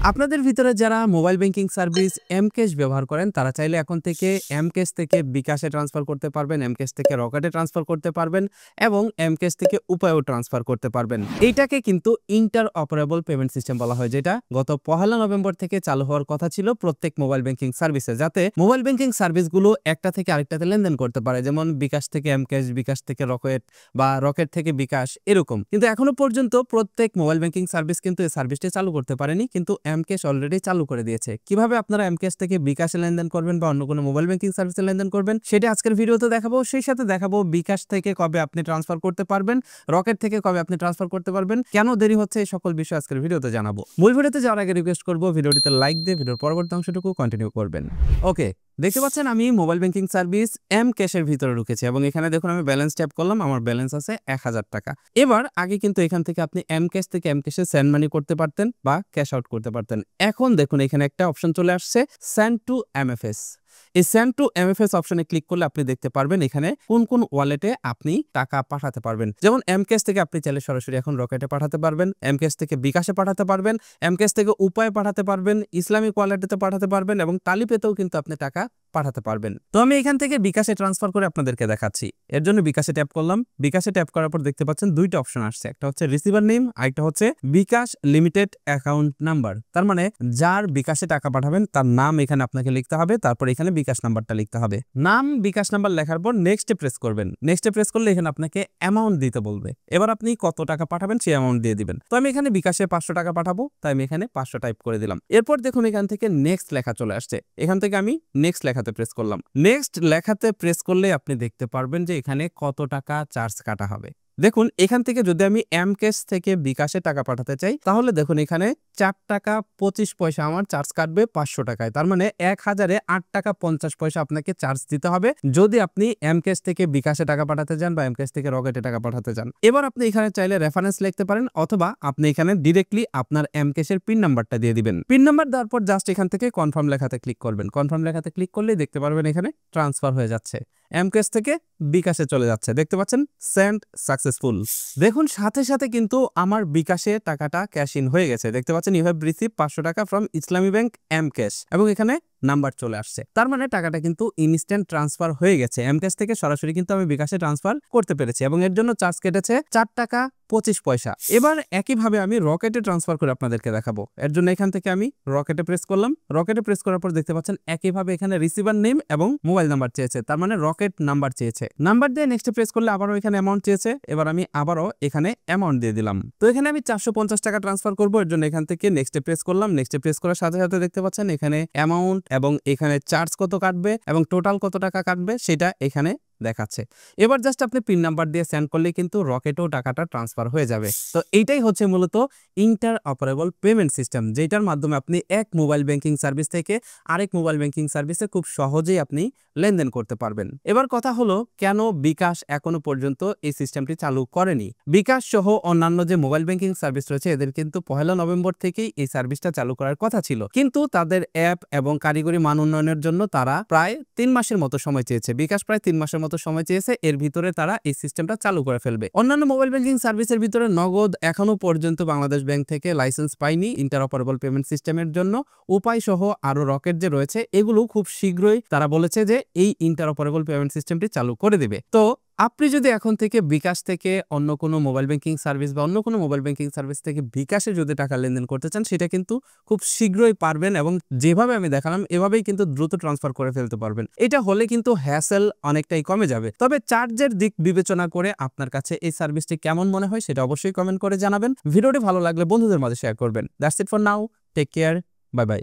আপনাদের ভিতরে যারা মোবাইল ব্যাংকিং সার্ভিস এমক্যাশ ব্যবহার করেন তারা চাইলে এখন থেকে এমক্যাশ থেকে বিকাশে ট্রান্সফার করতে পারবেন, এমক্যাশ থেকে রকেটে ট্রান্সফার করতে পারবেন এবং এমক্যাশ থেকে উপায়ও ট্রান্সফার করতে পারবেন। এইটাকে কিন্তু ইন্টার অপারেবল পেমেন্ট সিস্টেম বলা হয়, যেটা গত 1 নভেম্বর থেকে চালু হওয়ার কথা ছিল প্রত্যেক মোবাইল ব্যাংকিং সার্ভিসে, যাতে মোবাইল ব্যাংকিং সার্ভিসগুলো একটা থেকে আরেকটাতে লেনদেন করতে পারে, যেমন বিকাশ থেকে এমক্যাশ, বিকাশ থেকে রকেট বা রকেট থেকে বিকাশ, এরকম। কিন্তু এখনো পর্যন্ত প্রত্যেক মোবাইল ব্যাংকিং সার্ভিস কিন্তু এই সার্ভিসটি চালু করতে পারেনি, কিন্তু এমক্যাশ অলরেডি চালু করে দিয়েছে। কিভাবে আপনারা এমক্যাশ থেকে বিকাশে লেনদেন করবেন বা অন্য কোনো মোবাইল ব্যাংকিং সার্ভিসে লেনদেন করবেন সেটা আজকের ভিডিওতে দেখাবো। সেই সাথে দেখাবো বিকাশ থেকে কবে আপনি ট্রান্সফার করতে পারবেন, রকেট থেকে কবে আপনি ট্রান্সফার করতে পারবেন, কেন দেরি হচ্ছে, এই সকল বিষয় আজকের ভিডিওতে জানাবো। মূল ভিডিওতে যাওয়ার আগে রিকোয়েস্ট করবো ভিডিওটিতে লাইক দিয়ে ভিডিওর পরবর্তী অংশটুকু কন্টিনিউ করবেন। ওকে, দেখতে পাচ্ছেন আমি মোবাইল ব্যাংকিং সার্ভিস এমক্যাশের ভিতরে ঢুকেছি এবং এখানে দেখুন আমি ব্যালেন্স ট্যাপ করলাম, আমার ব্যালেন্স আছে 1000 টাকা। এবার আগে কিন্তু এখান থেকে আপনি এমক্যাশ থেকে এমক্যাশে সেন্ড মানি করতে পারতেন বা ক্যাশ আউট করতে পারতেন। এখন দেখুন এখানে একটা অপশন চলে আসছে সেন্ড টু এমএফএস। এই সেন্ড টু এমএফএস অপশনে ক্লিক করলে আপনি দেখতে পারবেন এখানে কোন কোন ওয়ালেটে আপনি টাকা পাঠাতে পারবেন। যেমন এমক্যাশ থেকে আপনি চাইলে সরাসরি এখন রকেটে পাঠাতে পারবেন, এমক্যাশ থেকে বিকাশে পাঠাতে পারবেন, এমক্যাশ থেকে উপায়ে পাঠাতে পারবেন, ইসলামিক ওয়ালেটেতে পাঠাতে পারবেন এবং তালিপেতেও কিন্তু আপনি টাকা পাঠাতে পারবেন। তো আমি এখান থেকে বিকাশে ট্রান্সফার করে আপনাদেরকে দেখাচ্ছি। এর জন্য বিকাশে ট্যাপ করলাম। বিকাশে ট্যাপ করার পর দেখতে পাচ্ছেন দুইটা অপশন আসছে, একটা হচ্ছে রিসিভার নেম, আরেকটা হচ্ছে বিকাশ লিমিটেড অ্যাকাউন্ট নাম্বার। তার মানে যার বিকাশে টাকা পাঠাবেন তার নাম এখানে আপনাকে লিখতে হবে, তারপর এখানে বিকাশ নাম্বারটা লিখতে হবে। নাম বিকাশ নাম্বার লেখার পর নেক্সটে প্রেস করবেন। নেক্সটে প্রেস করলে এখানে আপনাকে অ্যামাউন্ট দিতে বলবে। এবার আপনি কত টাকা পাঠাবেন সেই অ্যামাউন্ট দিয়ে দিবেন। তো আমি এখানে বিকাশে 500 টাকা পাঠাবো, তাই আমি এখানে 500 টাইপ করে দিলাম। এরপর দেখুন এখান থেকে নেক্সট লেখা চলে আসছে, এখান থেকে আমি নেক্সট লেখাতে প্রেস করলাম। নেক্সট লেখাতে প্রেস করলে আপনি দেখতে পারবেন যে এখানে কত টাকা চার্জ কাটা হবে। দেখুন এখান থেকে যদি আমি এমক্যাশ থেকে বিকাশে টাকা পাঠাতে চাই তাহলে দেখুন এখানে 4 টাকা 25 পয়সা আমার চার্জ কাটবে 500 টাকায়। তার মানে 1000-এ 8 টাকা 50 পয়সা আপনাকে চার্জ দিতে হবে যদি আপনি এমক্যাশ থেকে বিকাশে টাকা পাঠাতে চান বা এমক্যাশ থেকে রকেটে টাকা পাঠাতে চান। এবার আপনি এখানে চাইলে রেফারেন্স লিখতে পারেন অথবা আপনি এখানে ডিরেক্টলি আপনার এমক্যাশের পিন নাম্বারটা দিয়ে দিবেন। পিন নাম্বার দেওয়ার পর জাস্ট এখান থেকে কনফার্ম লেখাতে ক্লিক করবেন। কনফার্ম লেখাতে ক্লিক করলেই দেখতে পারবেন এখানে ট্রান্সফার হয়ে যাচ্ছে, এমক্যাশ থেকে বিকাশে চলে যাচ্ছে। দেখতে পাচ্ছেন সেন্ড সাকসেসফুল। দেখুন সাথে সাথে কিন্তু আমার বিকাশে টাকাটা ক্যাশ ইন হয়ে গেছে। দেখতে পাচ্ছেন ইউ হ্যাভ রিসিভ 500 টাকা ফ্রম ইসলামী ব্যাংক এমক্যাশ এবং এখানে নাম্বার চলে আসছে। তার মানে টাকাটা কিন্তু ইনস্ট্যান্ট ট্রান্সফার হয়ে গেছে। এমক্যাশ থেকে সরাসরি কিন্তু আমি বিকাশে ট্রান্সফার করতে পেরেছি এবং এর জন্য চার্জ কেটেছে 4 টাকা 25 পয়সা। এবার একইভাবে আমি রকেটে ট্রান্সফার করে আপনাদেরকে দেখাবো। এর জন্য এখান থেকে আমি রকেটে প্রেস করলাম। রকেটে প্রেস করার পর দেখতে পাচ্ছেন একইভাবে এখানে রিসিভার নেম এবং মোবাইল নাম্বার চেয়েছে, তার মানে রকেট নাম্বার চেয়েছে। নাম্বার দিয়ে নেক্সটে প্রেস করলে আবারও এখানে অ্যামাউন্ট চেয়েছে। এবার আমি আবারও এখানে অ্যামাউন্ট দিয়ে দিলাম। তো এখানে আমি 450 টাকা ট্রান্সফার করবো। এর জন্য এখান থেকে নেক্সটে প্রেস করলাম। নেক্সটে প্রেস করার সাথে সাথে দেখতে পাচ্ছেন এখানে অ্যামাউন্ট এবং এখানে চার্জ কত কাটবে এবং টোটাল কত টাকা কাটবে সেটা এখানে দেখাচ্ছে। এবার জাস্ট আপনি পিন নাম্বার দিয়ে সেন্ড করলে কিন্তু রকেটেও টাকাটা ট্রান্সফার হয়ে যাবে। তো এইটাই হচ্ছে মূলত ইন্টার অপারেবল পেমেন্ট সিস্টেম, যেটার মাধ্যমে আপনি এক মোবাইল ব্যাংকিং সার্ভিস থেকে আরেক মোবাইল ব্যাংকিং সার্ভিসে খুব সহজেই আপনি লেনদেন করতে পারবেন। এবার কথা হলো কেন বিকাশ এখনো পর্যন্ত এই সিস্টেমটি চালু করেনি। বিকাশ সহ অন্যান্য যে মোবাইল ব্যাংকিং সার্ভিস রয়েছে এদের কিন্তু 1 নভেম্বর থেকেই এই সার্ভিসটা চালু করার কথা ছিল, কিন্তু তাদের অ্যাপ এবং কারিগরি মান উন্নয়নের জন্য তারা প্রায় 3 মাসের মতো সময় চেয়েছে। বিকাশ প্রায় 3 মাসের মতো সময় চেয়েছে, এর ভিতরে তারা এই সিস্টেমটা চালু করে ফেলবে। অন্যান্য মোবাইল ব্যাংকিং সার্ভিসের ভিতরে নগদ এখনো পর্যন্ত বাংলাদেশ ব্যাংক থেকে লাইসেন্স পায়নি ইন্টার অপারেবল পেমেন্ট সিস্টেমের জন্য। উপায় সহ আরো রকেট যে রয়েছে এগুলো খুব শীঘ্রই তারা বলেছে যে এই ইন্টার অপারেবল পেমেন্ট সিস্টেমটি চালু করে দিবে। তো আপনি যদি এখন থেকে বিকাশ থেকে অন্য কোনো মোবাইল ব্যাংকিং সার্ভিস বা অন্য কোনো মোবাইল ব্যাংকিং সার্ভিস থেকে বিকাশে যদি টাকা লেনদেন করতে চান সেটা কিন্তু খুব শীঘ্রই পারবেন এবং যেভাবে আমি দেখালাম এভাবেই কিন্তু দ্রুত ট্রান্সফার করে ফেলতে পারবেন। এটা হলে কিন্তু হ্যাসেল অনেকটাই কমে যাবে। তবে চার্জের দিক বিবেচনা করে আপনার কাছে এই সার্ভিসটি কেমন মনে হয় সেটা অবশ্যই কমেন্ট করে জানাবেন। ভিডিওটি ভালো লাগলে বন্ধুদের মাঝে শেয়ার করবেন। That's it for now, take care, bye by.